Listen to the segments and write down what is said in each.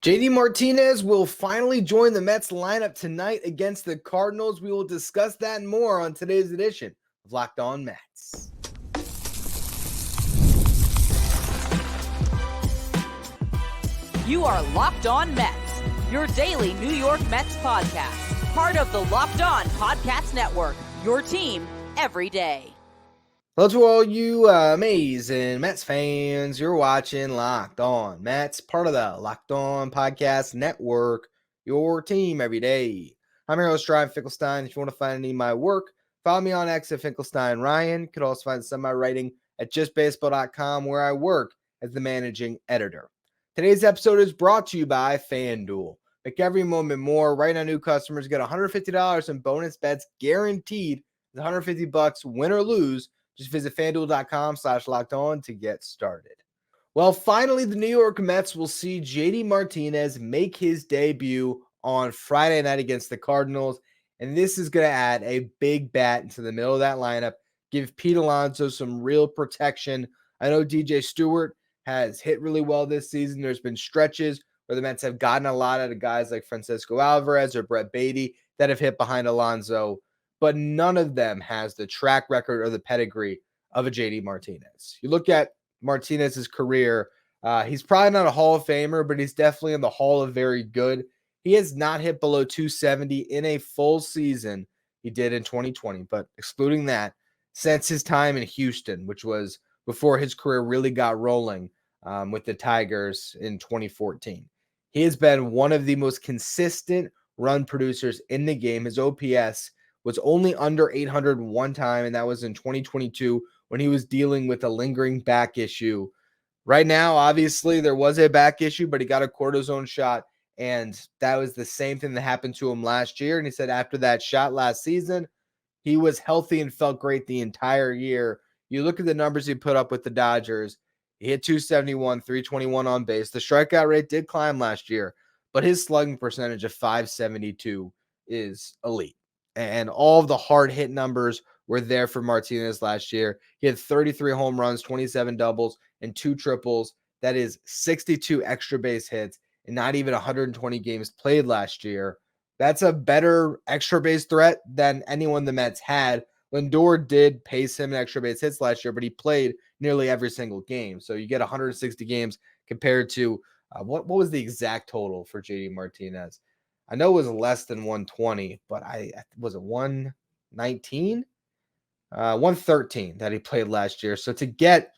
JD Martinez will finally join the Mets lineup tonight against the Cardinals. We will discuss that and more on today's edition of Locked On Mets. You are Locked On Mets, your daily New York Mets podcast. Part of the Locked On Podcast Network, your team every day. Hello to all you amazing Mets fans. You're watching Locked On Mets, part of the Locked On Podcast Network, your team every day. I'm your host, Ryan Finkelstein. If you want to find any of my work, follow me on X at Finkelstein Ryan. You could also find some of my writing at justbaseball.com, where I work as the managing editor. Today's episode is brought to you by FanDuel. Make every moment more. Right now, new customers get $150 in bonus bets guaranteed. It's $150 win or lose. Just visit FanDuel.com/lockedon to get started. Well, finally, the New York Mets will see JD Martinez make his debut on Friday night against the Cardinals, and this is going to add a big bat into the middle of that lineup, give Pete Alonso some real protection. I know DJ Stewart has hit really well this season. There's been stretches where the Mets have gotten a lot out of guys like Francisco Alvarez or Brett Beatty that have hit behind Alonso, but none of them has the track record or the pedigree of a JD Martinez. You look at Martinez's career, he's probably not a Hall of Famer, but he's definitely in the Hall of Very Good. He has not hit below 270 in a full season. He did in 2020, but excluding that, since his time in Houston, which was before his career really got rolling with the Tigers in 2014. He has been one of the most consistent run producers in the game. His OPS was only under 800 one time, and that was in 2022 when he was dealing with a lingering back issue. Right now, obviously, there was a back issue, but he got a cortisone shot, and that was the same thing that happened to him last year. And he said after that shot last season, he was healthy and felt great the entire year. You look at the numbers he put up with the Dodgers. He hit 271, 321 on base. The strikeout rate did climb last year, but his slugging percentage of 572 is elite. And all of the hard hit numbers were there for Martinez last year. He had 33 home runs, 27 doubles, and 2 triples. That is 62 extra base hits and not even 120 games played last year. That's a better extra base threat than anyone the Mets had. Lindor did pace him in extra base hits last year, but he played nearly every single game. So you get 160 games compared to what was the exact total for JD Martinez? I know it was less than 120, but was it 119? 113 that he played last year. So to get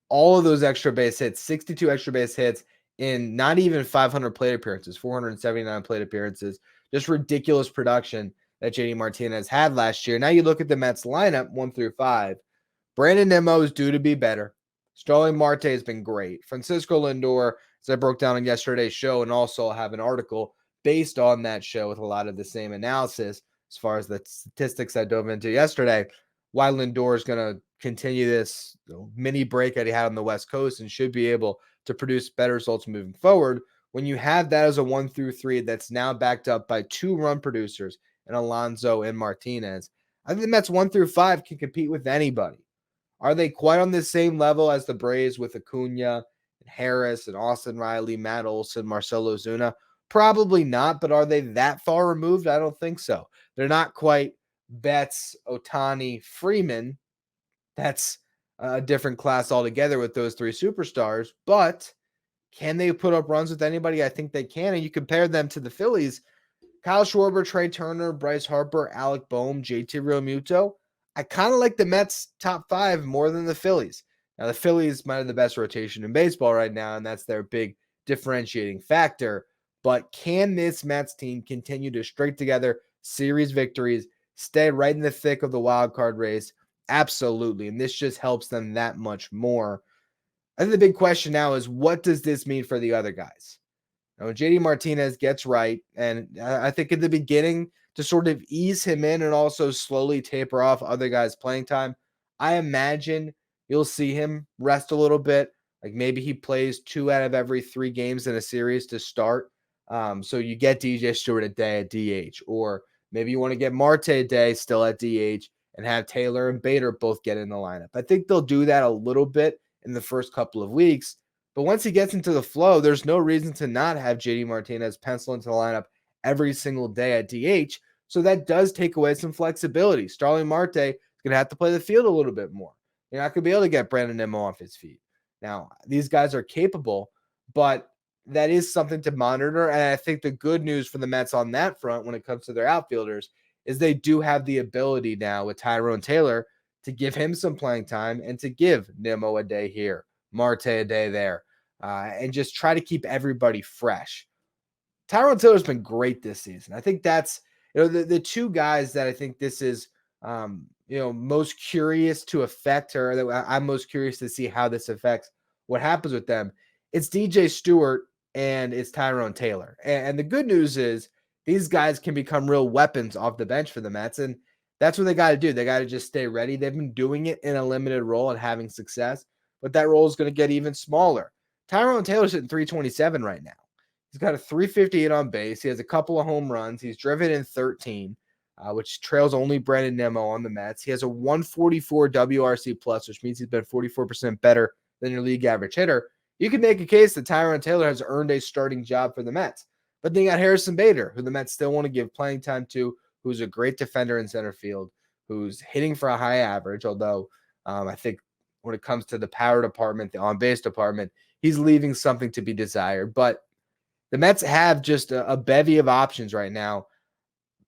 all of those extra base hits, 62 extra base hits in not even 500 plate appearances, 479 plate appearances, just ridiculous production that JD Martinez had last year. Now you look at the Mets lineup 1 through 5. Brandon Nimmo is due to be better. Starling Marte has been great. Francisco Lindor, as I broke down on yesterday's show, and also have an article based on that show with a lot of the same analysis as far as the statistics I dove into yesterday, why Lindor is going to continue this mini break that he had on the West Coast and should be able to produce better results moving forward. When you have that as a 1 through 3 that's now backed up by 2 run producers in Alonso and Martinez, I think the Mets 1 through 5 can compete with anybody. Are they quite on the same level as the Braves with Acuna and Harris and Austin Riley, Matt Olson, Marcelo Ozuna? Probably not, but are they that far removed? I don't think so. They're not quite Betts, Ohtani, Freeman. That's a different class altogether with those 3 superstars, but can they put up runs with anybody? I think they can, and you compare them to the Phillies. Kyle Schwarber, Trey Turner, Bryce Harper, Alec Boehm, JT Realmuto. I kind of like the Mets top 5 more than the Phillies. Now, the Phillies might have the best rotation in baseball right now, and that's their big differentiating factor. But can this Mets team continue to string together series victories, stay right in the thick of the wild card race? Absolutely. And this just helps them that much more. I think the big question now is, what does this mean for the other guys? Now, when JD Martinez gets right, and I think at the beginning to sort of ease him in and also slowly taper off other guys' playing time, I imagine you'll see him rest a little bit. Like maybe he plays 2 out of every 3 games in a series to start. So you get DJ Stewart a day at DH, or maybe you want to get Marte a day still at DH and have Taylor and Bader both get in the lineup. I think they'll do that a little bit in the first couple of weeks, But once he gets into the flow, there's no reason to not have JD Martinez pencil into the lineup every single day at DH. So that does take away some flexibility. Starling Marte is going to have to play the field a little bit more. You're not going to be able to get Brandon Nimmo off his feet. Now, these guys are capable, but that is something to monitor. And I think the good news for the Mets on that front when it comes to their outfielders is they do have the ability now with Tyrone Taylor to give him some playing time and to give Nimmo a day here, Marte a day there, and just try to keep everybody fresh. Tyrone Taylor's been great this season. I think that's, the two guys that I think this is, most curious to affect, or that I'm most curious to see how this affects what happens with them. It's DJ Stewart and it's Tyrone Taylor. And the good news is these guys can become real weapons off the bench for the Mets. And that's what they got to do. They got to just stay ready. They've been doing it in a limited role and having success, but that role is going to get even smaller. Tyrone Taylor's hitting 327 right now. He's got a 358 on base. He has a couple of home runs. He's driven in 13, which trails only Brandon Nimmo on the Mets. He has a 144 WRC plus, which means he's been 44% better than your league average hitter. You can make a case that Tyrone Taylor has earned a starting job for the Mets. But then you got Harrison Bader, who the Mets still want to give playing time to, who's a great defender in center field, who's hitting for a high average, although I think when it comes to the power department, the on-base department, he's leaving something to be desired. But the Mets have just a bevy of options right now.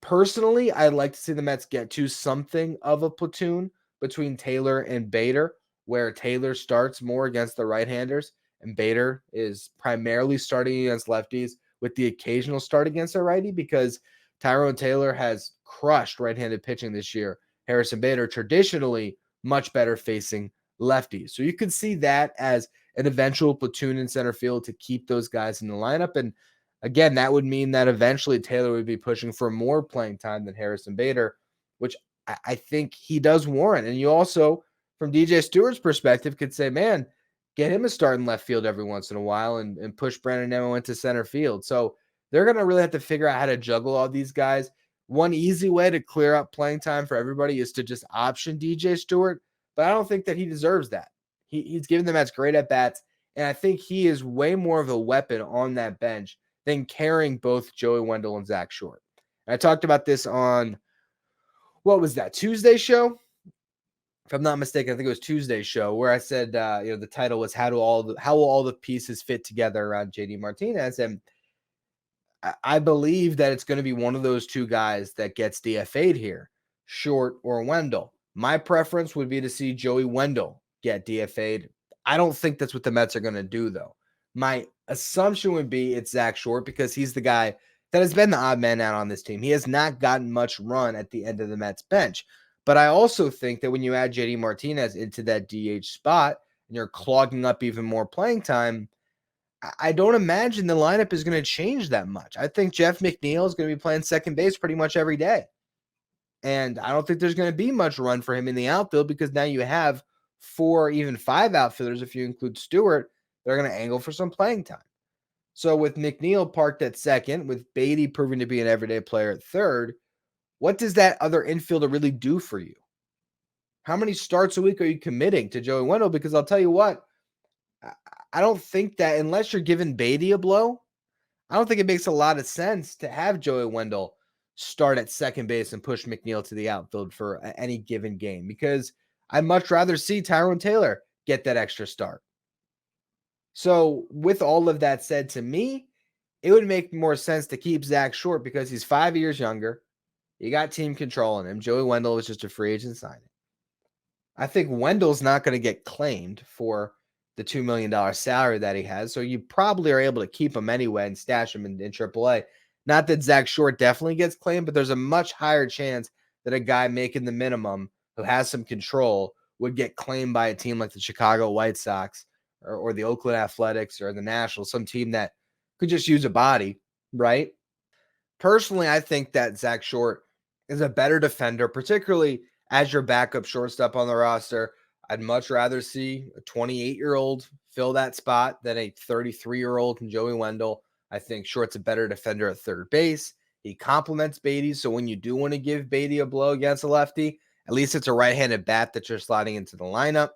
Personally, I'd like to see the Mets get to something of a platoon between Taylor and Bader, where Taylor starts more against the right-handers and Bader is primarily starting against lefties with the occasional start against a righty, because Tyrone Taylor has crushed right-handed pitching this year. Harrison Bader traditionally much better facing lefties. So you could see that as an eventual platoon in center field to keep those guys in the lineup. And again, that would mean that eventually Taylor would be pushing for more playing time than Harrison Bader, which I think he does warrant. And you also, from DJ Stewart's perspective, could say, man, get him a start in left field every once in a while and push Brandon Nimmo into center field. So they're going to really have to figure out how to juggle all these guys. One easy way to clear up playing time for everybody is to just option DJ Stewart, but I don't think that he deserves that. He's given the Mets great at-bats, and I think he is way more of a weapon on that bench than carrying both Joey Wendell and Zach Short. And I talked about this on, what was that, Tuesday show? If I'm not mistaken, I think it was Tuesday's show, where I said, the title was how will all the pieces fit together around JD Martinez? And I believe that it's going to be one of those two guys that gets DFA'd here, Short or Wendell. My preference would be to see Joey Wendell get DFA'd. I don't think that's what the Mets are going to do, though. My assumption would be it's Zach Short, because he's the guy that has been the odd man out on this team. He has not gotten much run at the end of the Mets bench. But I also think that when you add JD Martinez into that DH spot and you're clogging up even more playing time, I don't imagine the lineup is going to change that much. I think Jeff McNeil is going to be playing second base pretty much every day. And I don't think there's going to be much run for him in the outfield, because now you have 4 or even 5 outfielders, if you include Stewart, they're going to angle for some playing time. So with McNeil parked at second, with Beatty proving to be an everyday player at third, what does that other infielder really do for you? How many starts a week are you committing to Joey Wendell? Because I'll tell you what, I don't think that unless you're giving Beatty a blow, I don't think it makes a lot of sense to have Joey Wendell start at second base and push McNeil to the outfield for any given game, because I'd much rather see Tyrone Taylor get that extra start. So with all of that said, to me, it would make more sense to keep Zach Short because he's 5 years younger. You got team control in him. Joey Wendell was just a free agent signing. I think Wendell's not going to get claimed for the $2 million salary that he has, so you probably are able to keep him anyway and stash him in AAA. Not that Zach Short definitely gets claimed, but there's a much higher chance that a guy making the minimum who has some control would get claimed by a team like the Chicago White Sox or the Oakland Athletics or the Nationals, some team that could just use a body, right? Personally, I think that Zach Short is a better defender, particularly as your backup shortstop on the roster. I'd much rather see a 28-year-old fill that spot than a 33-year-old in Joey Wendell. I think Short's a better defender at third base. He complements Beatty, so when you do want to give Beatty a blow against a lefty, at least it's a right-handed bat that you're sliding into the lineup.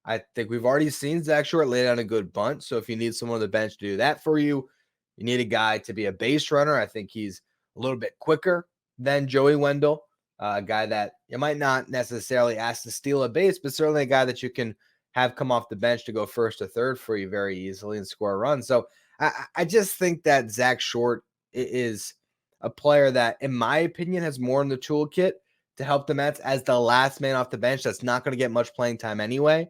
I think we've already seen Zach Short lay down a good bunt. So if you need someone on the bench to do that for you, you need a guy to be a base runner. I think he's a little bit quicker than Joey Wendell, a guy that you might not necessarily ask to steal a base, but certainly a guy that you can have come off the bench to go first or third for you very easily and score a run. So I just think that Zach Short is a player that, in my opinion, has more in the toolkit to help the Mets as the last man off the bench that's not going to get much playing time anyway.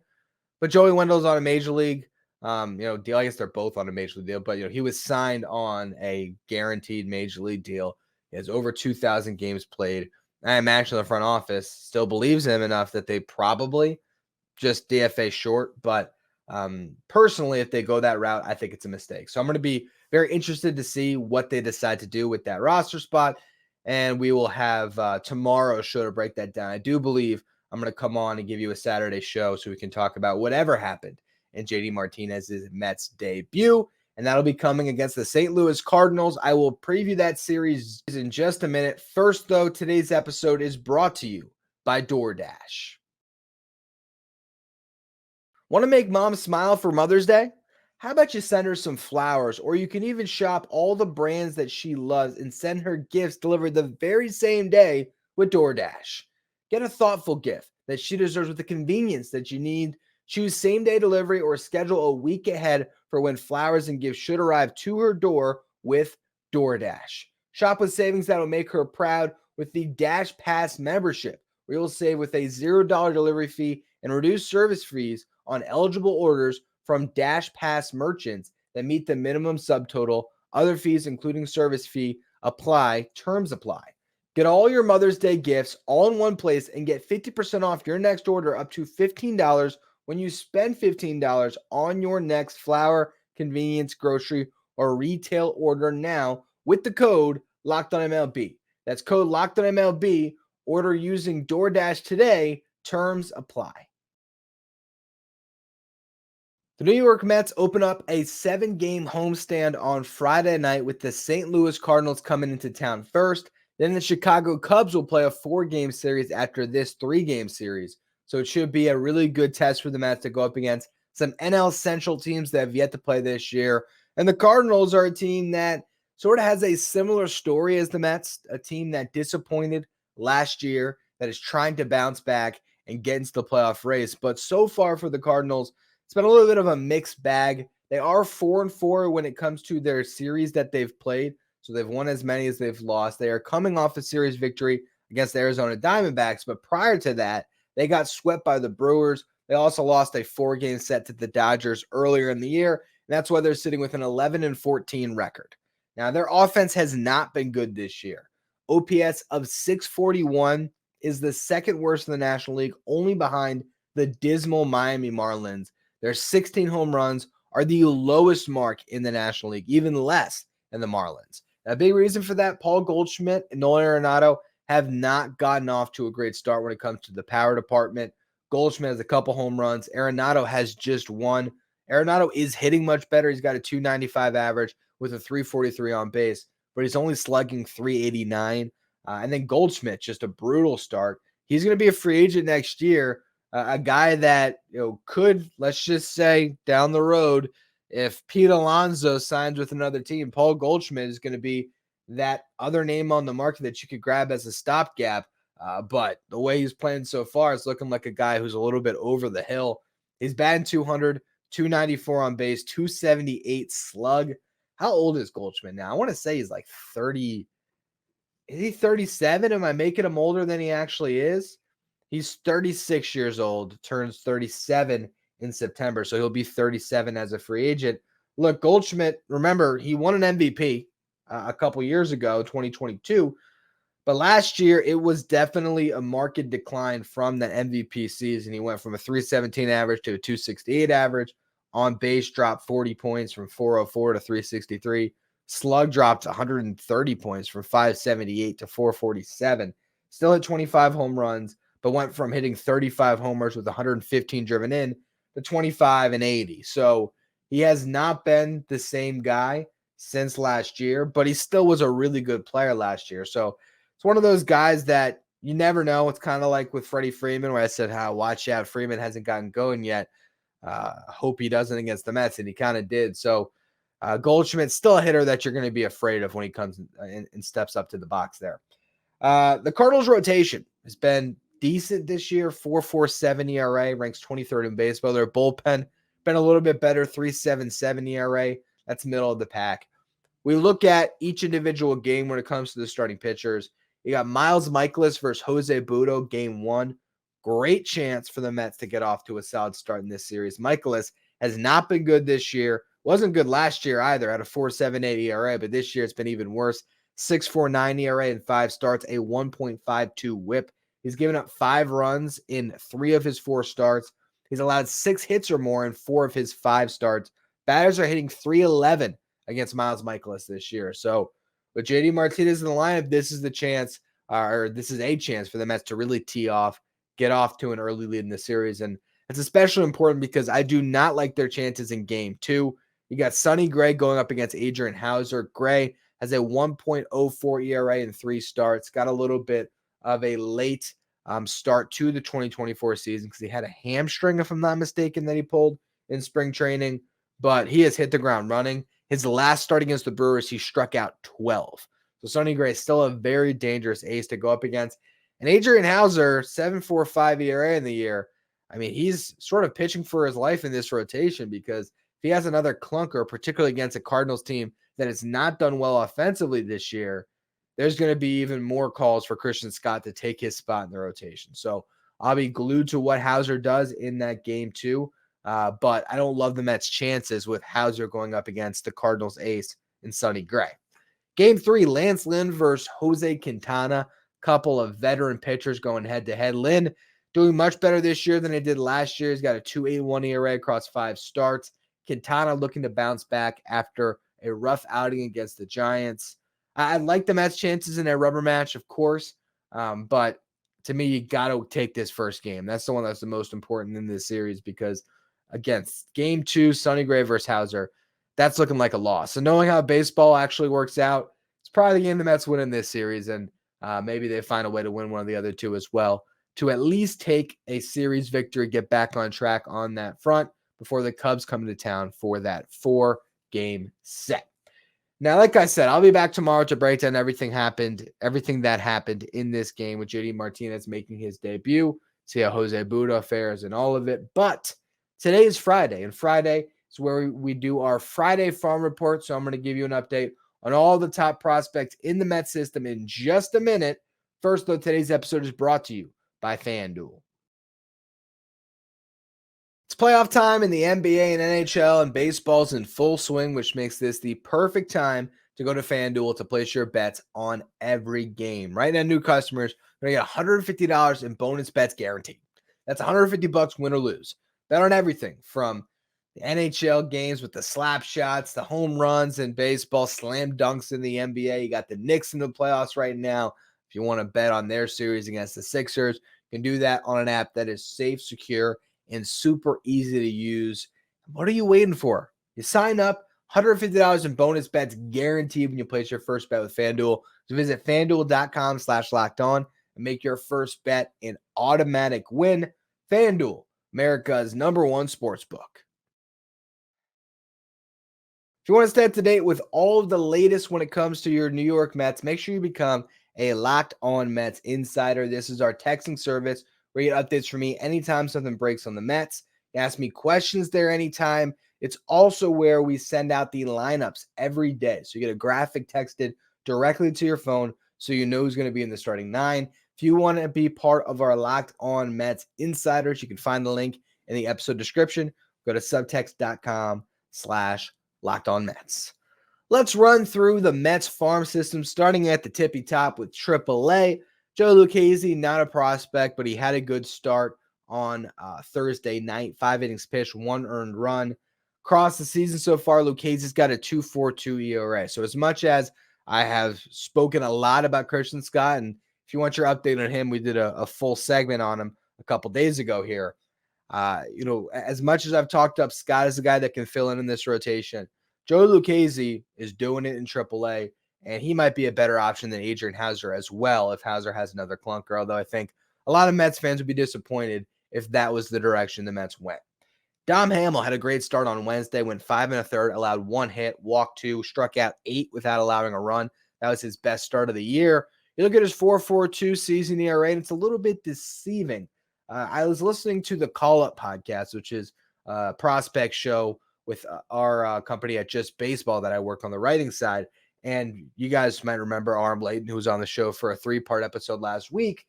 But Joey Wendell's on a major league deal. I guess they're both on a major league deal, but he was signed on a guaranteed major league deal. He has over 2,000 games played. I imagine the front office still believes him enough that they probably just DFA Short. But personally, if they go that route, I think it's a mistake. So I'm going to be very interested to see what they decide to do with that roster spot. And we will have tomorrow's show to break that down. I do believe I'm going to come on and give you a Saturday show so we can talk about whatever happened in JD Martinez's Mets debut. And that'll be coming against the St. Louis Cardinals. I will preview that series in just a minute. First, though, today's episode is brought to you by DoorDash. Want to make mom smile for Mother's Day? How about you send her some flowers, or you can even shop all the brands that she loves and send her gifts delivered the very same day with DoorDash. Get a thoughtful gift that she deserves with the convenience that you need. Choose same-day delivery or schedule a week ahead for when flowers and gifts should arrive to her door with DoorDash. Shop with savings that will make her proud with the Dash Pass membership, where you'll save with a $0 delivery fee and reduced service fees on eligible orders from Dash Pass merchants that meet the minimum subtotal. Other fees, including service fee, apply. Terms apply. Get all your Mother's Day gifts all in one place and get 50% off your next order up to $15 when you spend $15 on your next flower, convenience, grocery, or retail order now with the code LOCKEDONMLB. That's code LOCKEDONMLB. Order using DoorDash today. Terms apply. The New York Mets open up a 7-game homestand on Friday night with the St. Louis Cardinals coming into town first. Then the Chicago Cubs will play a 4-game series after this 3-game series. So it should be a really good test for the Mets to go up against some NL Central teams that have yet to play this year. And the Cardinals are a team that sort of has a similar story as the Mets, a team that disappointed last year, that is trying to bounce back and get into the playoff race. But so far for the Cardinals, it's been a little bit of a mixed bag. They are 4-4 when it comes to their series that they've played. So they've won as many as they've lost. They are coming off a series victory against the Arizona Diamondbacks. But prior to that, they got swept by the Brewers. They also lost a 4-game set to the Dodgers earlier in the year. And that's why they're sitting with an 11-14 record. Now, their offense has not been good this year. OPS of 641 is the second worst in the National League, only behind the dismal Miami Marlins. Their 16 home runs are the lowest mark in the National League, even less than the Marlins. A big reason for that, Paul Goldschmidt and Nolan Arenado have not gotten off to a great start when it comes to the power department. Goldschmidt has a couple home runs. Arenado has just one. Arenado is hitting much better. He's got a 295 average with a 343 on base, but he's only slugging 389. And then Goldschmidt, just a brutal start. He's going to be a free agent next year. A guy that could, let's just say, down the road, if Pete Alonso signs with another team, Paul Goldschmidt is going to be that other name on the market that you could grab as a stopgap. But the way he's playing so far, it's looking like a guy who's a little bit over the hill. He's batting 200, 294 on base, 278 slug. How old is Goldschmidt now? I want to say he's like 30. Is he 37? Am I making him older than he actually is? He's 36 years old, turns 37 in September, so he'll be 37 as a free agent. Look, Goldschmidt, remember, he won an MVP a couple years ago, 2022, but last year it was definitely a marked decline from that MVP season. He went from a 317 average to a 268 average. On base dropped 40 points from 404 to 363. Slug dropped 130 points from 578 to 447. Still hit 25 home runs, but went from hitting 35 homers with 115 driven in to 25 and 80. So he has not been the same guy since last year, but he still was a really good player last year. So it's one of those guys that you never know. It's kind of like with Freddie Freeman, where I said, watch out, Freeman hasn't gotten going yet. Hope he doesn't against the Mets, and he kind of did. So Goldschmidt's still a hitter that you're going to be afraid of when he comes and steps up to the box there. The Cardinals rotation has been decent this year, 4.47 ERA, ranks 23rd in baseball. Their bullpen been a little bit better, 3.77 ERA. That's middle of the pack. We look at each individual game when it comes to the starting pitchers. You got Miles Mikolas versus Jose Butto, game 1. Great chance for the Mets to get off to a solid start in this series. Mikolas has not been good this year. Wasn't good last year either at a 4.78 ERA, but this year it's been even worse. 6.49 ERA in 5 starts, a 1.52 whip. He's given up 5 runs in 3 of his 4 starts. He's allowed 6 hits or more in 4 of his 5 starts. Batters are hitting .311 against Miles Mikolas this year. So with JD Martinez in the lineup, this is the chance, or this is a chance for the Mets to really tee off, get off to an early lead in the series. And it's especially important because I do not like their chances in game 2. You got Sonny Gray going up against Adrian Hauser. Gray has a 1.04 ERA in 3 starts. Got a little bit of a late start to the 2024 season because he had a hamstring, if I'm not mistaken, that he pulled in spring training. But he has hit the ground running. His last start against the Brewers, he struck out 12. So Sonny Gray is still a very dangerous ace to go up against. And Adrian Hauser, 7.45 ERA in the year. I mean, he's sort of pitching for his life in this rotation because if he has another clunker, particularly against a Cardinals team that has not done well offensively this year, there's going to be even more calls for Christian Scott to take his spot in the rotation. So I'll be glued to what Hauser does in that game too. But I don't love the Mets' chances with Hauser going up against the Cardinals ace in Sonny Gray. Game 3, Lance Lynn versus Jose Quintana. Couple of veteran pitchers going head-to-head. Lynn doing much better this year than he did last year. He's got a 2.81 ERA across 5 starts. Quintana looking to bounce back after a rough outing against the Giants. I like the Mets' chances in a rubber match, of course, but to me, you got to take this first game. That's the one that's the most important in this series because, again, game 2, Sonny Gray versus Hauser, that's looking like a loss. So knowing how baseball actually works out, it's probably the game the Mets win in this series, and maybe they find a way to win one of the other 2 as well to at least take a series victory, get back on track on that front before the Cubs come into town for that 4-game set. Now, like I said, I'll be back tomorrow to break down everything that happened in this game with JD Martinez making his debut, see how Jose Butto fares and all of it. But today is Friday, and Friday is where we do our Friday farm report. So I'm going to give you an update on all the top prospects in the Mets system in just a minute. First, though, today's episode is brought to you by FanDuel. It's playoff time in the NBA and NHL, and baseball's in full swing, which makes this the perfect time to go to FanDuel to place your bets on every game. Right now, new customers are going to get $150 in bonus bets guaranteed. That's $150 win or lose. Bet on everything from the NHL games with the slap shots, the home runs in baseball, slam dunks in the NBA. You got the Knicks in the playoffs right now. If you want to bet on their series against the Sixers, you can do that on an app that is safe, secure, and super easy to use. What are you waiting for? You sign up, $150 in bonus bets guaranteed when you place your first bet with FanDuel. So visit FanDuel.com/lockedon and make your first bet an automatic win. FanDuel, America's #1 sportsbook. If you want to stay up to date with all of the latest when it comes to your New York Mets, make sure you become a Locked On Mets insider. This is our texting service where you get updates from me anytime something breaks on the Mets. You ask me questions there anytime. It's also where we send out the lineups every day. So you get a graphic texted directly to your phone so you know who's going to be in the starting 9. If you want to be part of our Locked On Mets insiders, you can find the link in the episode description. Go to subtext.com/LockedOnMets. Let's run through the Mets farm system, starting at the tippy top with AAA. Joe Lucchesi, not a prospect, but he had a good start on Thursday night. 5 innings pitched, 1 earned run. Across the season so far, Lucchesi's got a 2.42 ERA. So as much as I have spoken a lot about Christian Scott, and if you want your update on him, we did a full segment on him a couple days ago here. As much as I've talked up Scott as a guy that can fill in this rotation, Joe Lucchesi is doing it in AAA, and he might be a better option than Adrian Hauser as well if Hauser has another clunker, although I think a lot of Mets fans would be disappointed if that was the direction the Mets went. Dom Hamill had a great start on Wednesday, went 5 1/3, allowed 1 hit, walked 2, struck out 8 without allowing a run. That was his best start of the year. You look at his 4.42 season ERA, and it's a little bit deceiving. I was listening to the Call Up podcast, which is a prospect show with our company at Just Baseball that I work on the writing side. And you guys might remember Arm Layton, who was on the show for a 3-part episode last week.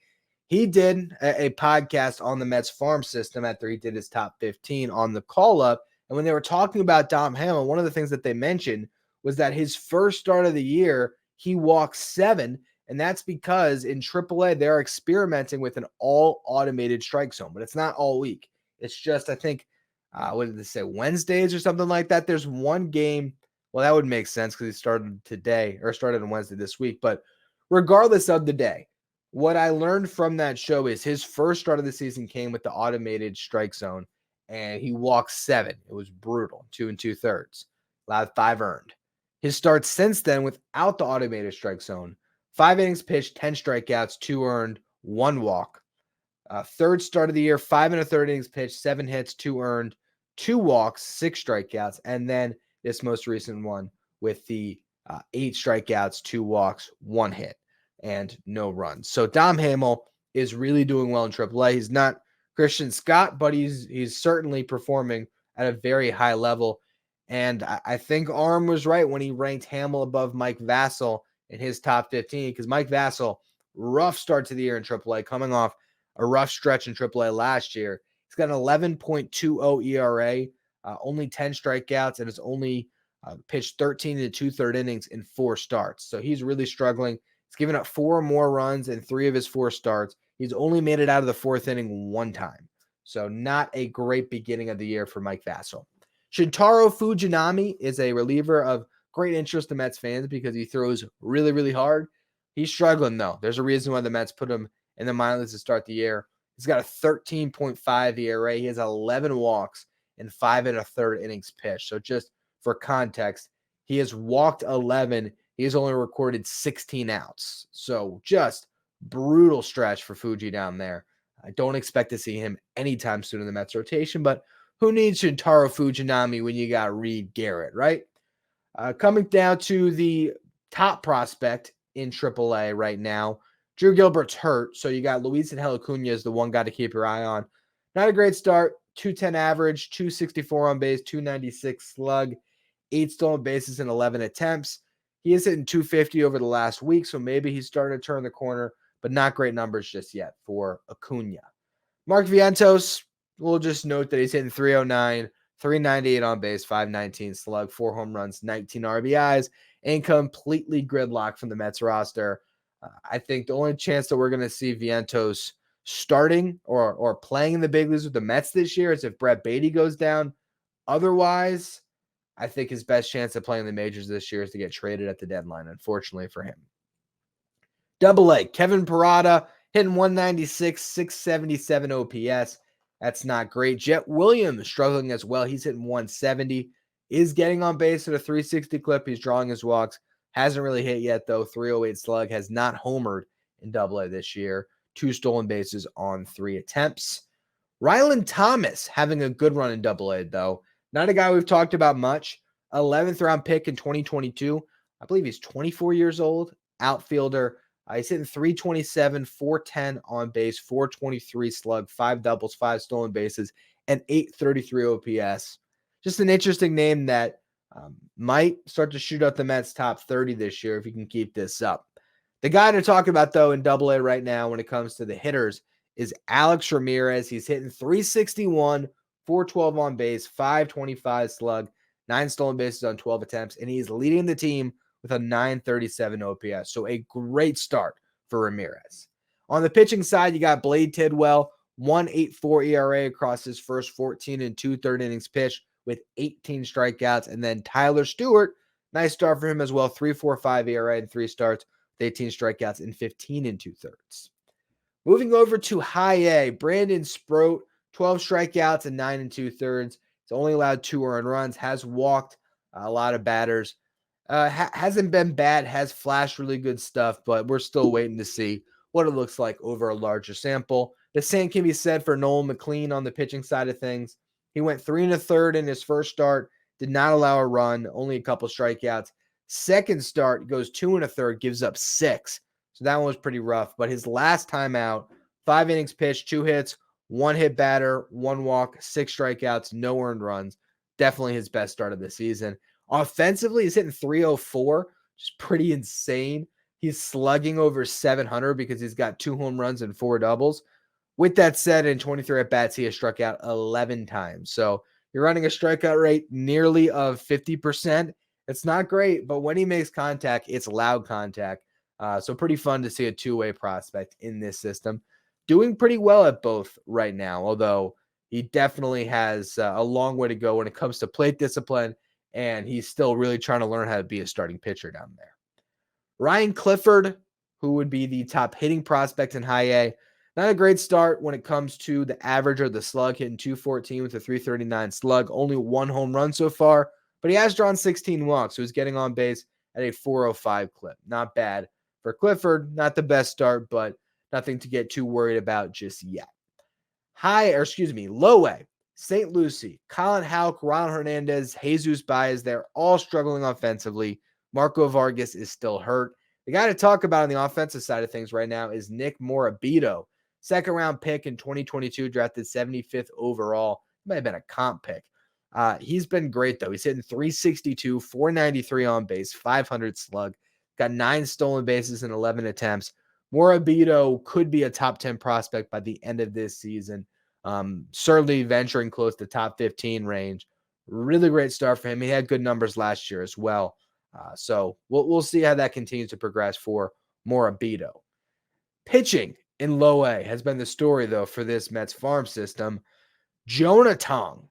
He did a podcast on the Mets farm system after he did his top 15 on the Call Up. And when they were talking about Dom Hamill, one of the things that they mentioned was that his first start of the year, he walked 7. And that's because in AAA, they're experimenting with an all automated strike zone, but it's not all week. It's just, I think, what did they say, Wednesdays or something like that? There's one game. Well, that would make sense because he started today or started on Wednesday this week. But regardless of the day, what I learned from that show is his first start of the season came with the automated strike zone, and he walked 7. It was brutal, 2 2/3, allowed 5 earned. His starts since then without the automated strike zone, 5 innings pitched, 10 strikeouts, 2 earned, 1 walk. Third start of the year, 5 1/3 innings pitched, 7 hits, 2 earned, 2 walks, 6 strikeouts, and then this most recent one with the 8 strikeouts, 2 walks, 1 hit, and no runs. So Dom Hamill is really doing well in AAA. He's not Christian Scott, but he's certainly performing at a very high level. And I think Arm was right when he ranked Hamill above Mike Vassell in his top 15, because Mike Vassell, rough start to the year in AAA, coming off a rough stretch in AAA last year. He's got an 11.20 ERA, only 10 strikeouts, and has only pitched 13 2/3 innings in 4 starts. So he's really struggling. He's given up 4 or more runs in 3 of his 4 starts. He's only made it out of the 4th inning 1 time. So not a great beginning of the year for Mike Vassell. Shintaro Fujinami is a reliever of great interest to Mets fans because he throws really, really hard. He's struggling, though. There's a reason why the Mets put him in the minor leagues to start the year. He's got a 13.5 ERA. He has 11 walks and 5 1/3 innings pitched. So just for context, he has walked 11. He has only recorded 16 outs. So just brutal stretch for Fuji down there. I don't expect to see him anytime soon in the Mets rotation, but who needs Shintaro Fujinami when you got Reed Garrett, right? Coming down to the top prospect in AAA right now, Drew Gilbert's hurt, so you got Luis Angel Acuna as the one guy to keep your eye on. Not a great start, 210 average, 264 on base, 296 slug, 8 stolen bases in 11 attempts. He is hitting 250 over the last week, so maybe he's starting to turn the corner, but not great numbers just yet for Acuna. Mark Vientos, we'll just note that he's hitting 309, 398 on base, 519 slug, 4 home runs, 19 RBIs, and completely gridlocked from the Mets roster. I think the only chance that we're going to see Vientos starting or playing in the big leagues with the Mets this year is if Brett Beatty goes down. Otherwise, I think his best chance of playing the majors this year is to get traded at the deadline, unfortunately for him. Double-A, Kevin Parada hitting 196, 677 OPS. That's not great. Jet Williams struggling as well. He's hitting 170. Is getting on base at a 360 clip. He's drawing his walks. Hasn't really hit yet, though. 308 slug. Has not homered in Double-A this year. 2 stolen bases on 3 attempts. Ryland Thomas having a good run in Double-A, though. Not a guy we've talked about much. 11th round pick in 2022. I believe he's 24 years old. Outfielder. He's hitting 327, 410 on base, 423 slug, 5 doubles, 5 stolen bases, and 833 OPS. Just an interesting name that might start to shoot up the Mets top 30 this year if he can keep this up. The guy to talk about, though, in Double-A right now when it comes to the hitters is Alex Ramirez. He's hitting 361, 412 on base, 525 slug, 9 stolen bases on 12 attempts, and he's leading the team with a 937 OPS. So a great start for Ramirez. On the pitching side, you got Blade Tidwell, 1.84 ERA across his first 14 and 2/3 innings pitched with 18 strikeouts. And then Tyler Stewart, nice start for him as well, 3.45 ERA in 3 starts with 18 strikeouts and 15 and 2/3. Moving over to High A, Brandon Sproat, 12 strikeouts and 9 and 2/3. He's only allowed 2 earned runs, has walked a lot of batters. Hasn't been bad, has flashed really good stuff, but we're still waiting to see what it looks like over a larger sample. The same can be said for Nolan McLean on the pitching side of things. He went 3 1/3 in his first start, did not allow a run, only a couple strikeouts. Second start goes 2 1/3, gives up 6. So that one was pretty rough. But his last time out, 5 innings pitched, 2 hits, 1 hit batter, 1 walk, 6 strikeouts, no earned runs. Definitely his best start of the season. Offensively, he's hitting 304, which is pretty insane. He's slugging over 700 because he's got 2 home runs and 4 doubles. With that said, in 23 at-bats, he has struck out 11 times. So you're running a strikeout rate nearly of 50%. It's not great, but when he makes contact, it's loud contact. So pretty fun to see a two-way prospect in this system. Doing pretty well at both right now, although he definitely has a long way to go when it comes to plate discipline, and he's still really trying to learn how to be a starting pitcher down there. Ryan Clifford, who would be the top hitting prospect in high A, not a great start when it comes to the average or the slug, hitting 214 with a 339 slug, only 1 home run so far, but he has drawn 16 walks, so he's getting on base at a 405 clip. Not bad for Clifford, not the best start, but nothing to get too worried about just yet. Low A, St. Lucie, Colin Houck, Ronald Hernandez, Jesus Baez, they're all struggling offensively. Marco Vargas is still hurt. The guy to talk about on the offensive side of things right now is Nick Morabito, second-round pick in 2022, drafted 75th overall. Might have been a comp pick. He's been great, though. He's hitting 362, 493 on base, 500 slug, got 9 stolen bases in 11 attempts. Morabito could be a top 10 prospect by the end of this season. Certainly venturing close to top 15 range. Really great start for him. He had good numbers last year as well. So we'll see how that continues to progress for Morabito. Pitching in low A has been the story, though, for this Mets farm system. Jonah Tong.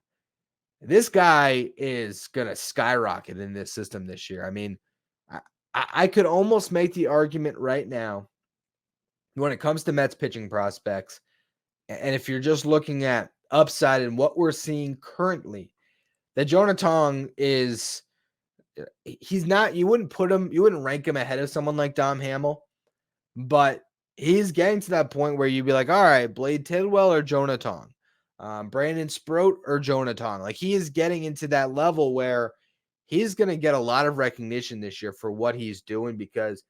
This guy is going to skyrocket in this system this year. I mean, I could almost make the argument right now when it comes to Mets pitching prospects, and if you're just looking at upside and what we're seeing currently, that Jonah Tong is, he's not, you wouldn't rank him ahead of someone like Dom Hamill, but he's getting to that point where you'd be like, all right, Blade Tidwell or Jonah Tong, Brandon Sproat or Jonah Tong. Like, he is getting into that level where he's going to get a lot of recognition this year for what he's doing, because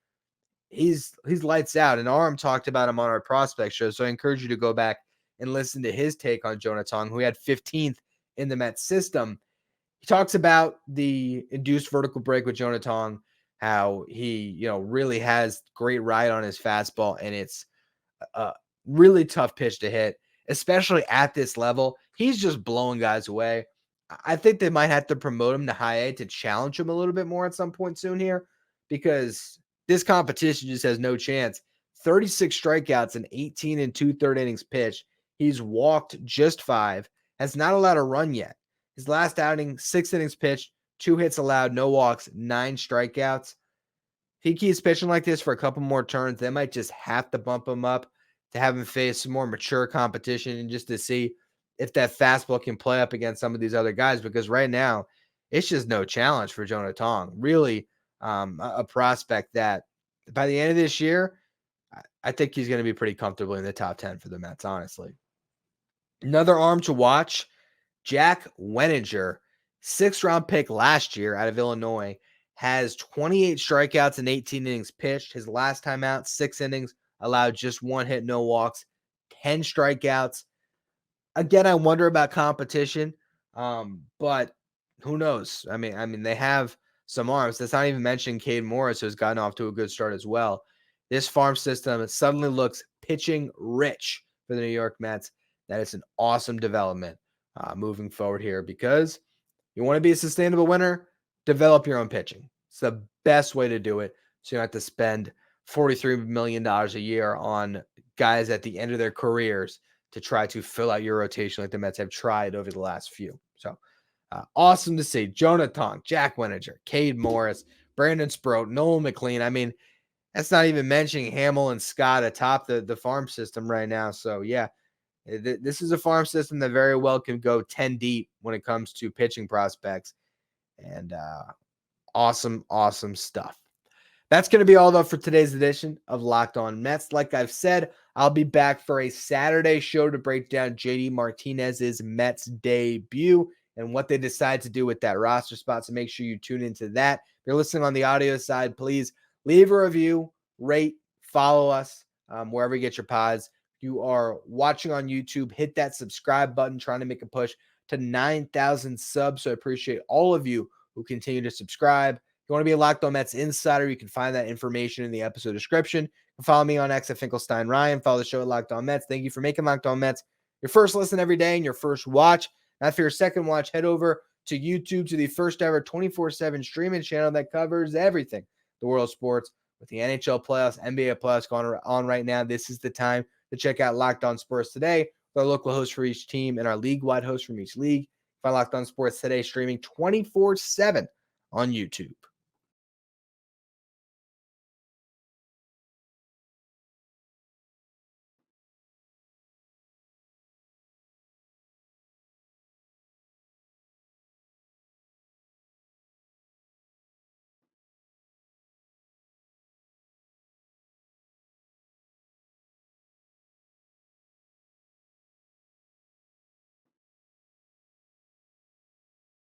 he's lights out. And Aram talked about him on our prospect show, so I encourage you to go back and listen to his take on Jonah Tong, who had 15th in the Mets system. He talks about the induced vertical break with Jonah Tong, how he, really has great ride on his fastball, and it's a really tough pitch to hit, especially at this level. He's just blowing guys away. I think they might have to promote him to high A to challenge him a little bit more at some point soon here, because this competition just has no chance. 36 strikeouts and 18 and 2/3 innings pitched. He's walked just 5, has not allowed a run yet. His last outing, 6 innings pitched, 2 hits allowed, no walks, 9 strikeouts. If he keeps pitching like this for a couple more turns, they might just have to bump him up to have him face some more mature competition, and just to see if that fastball can play up against some of these other guys, because right now it's just no challenge for Jonah Tong. Really a prospect that by the end of this year, I think he's going to be pretty comfortably in the top 10 for the Mets, honestly. Another arm to watch, Jack Weninger, 6th-round pick last year out of Illinois, has 28 strikeouts and 18 innings pitched. His last time out, 6 innings, allowed just 1 hit, no walks, 10 strikeouts. Again, I wonder about competition, but who knows? I mean, they have some arms. That's not even mentioning Cade Morris, who's gotten off to a good start as well. This farm system suddenly looks pitching rich for the New York Mets. That is an awesome development moving forward here, because you want to be a sustainable winner, develop your own pitching. It's the best way to do it, so you don't have to spend $43 million a year on guys at the end of their careers to try to fill out your rotation like the Mets have tried over the last few. So awesome to see. Jonah Tong, Jack Weninger, Cade Morris, Brandon Sproat, Nolan McLean. I mean, that's not even mentioning Hamill and Scott atop the farm system right now. So, yeah, this is a farm system that very well can go 10 deep when it comes to pitching prospects. And Awesome, awesome stuff. That's going to be all though for today's edition of Locked On Mets. Like I've said, I'll be back for a Saturday show to break down JD Martinez's Mets debut and what they decide to do with that roster spot. So make sure you tune into that. If you're listening on the audio side, please leave a review, rate, follow us wherever you get your pods. If you are watching on YouTube, hit that subscribe button, trying to make a push to 9,000 subs. So I appreciate all of you who continue to subscribe. If you want to be a Locked On Mets insider, you can find that information in the episode description. You can follow me on X at Finkelstein Ryan. Follow the show at Locked On Mets. Thank you for making Locked On Mets your first listen every day and your first watch. Now, for your second watch, head over to YouTube to the first ever 24/7 streaming channel that covers everything the world of sports. With the NHL playoffs, NBA playoffs going on right now, this is the time to check out Locked On Sports Today, with our local host for each team and our league-wide host from each league. Find Locked On Sports Today streaming 24/7 on YouTube.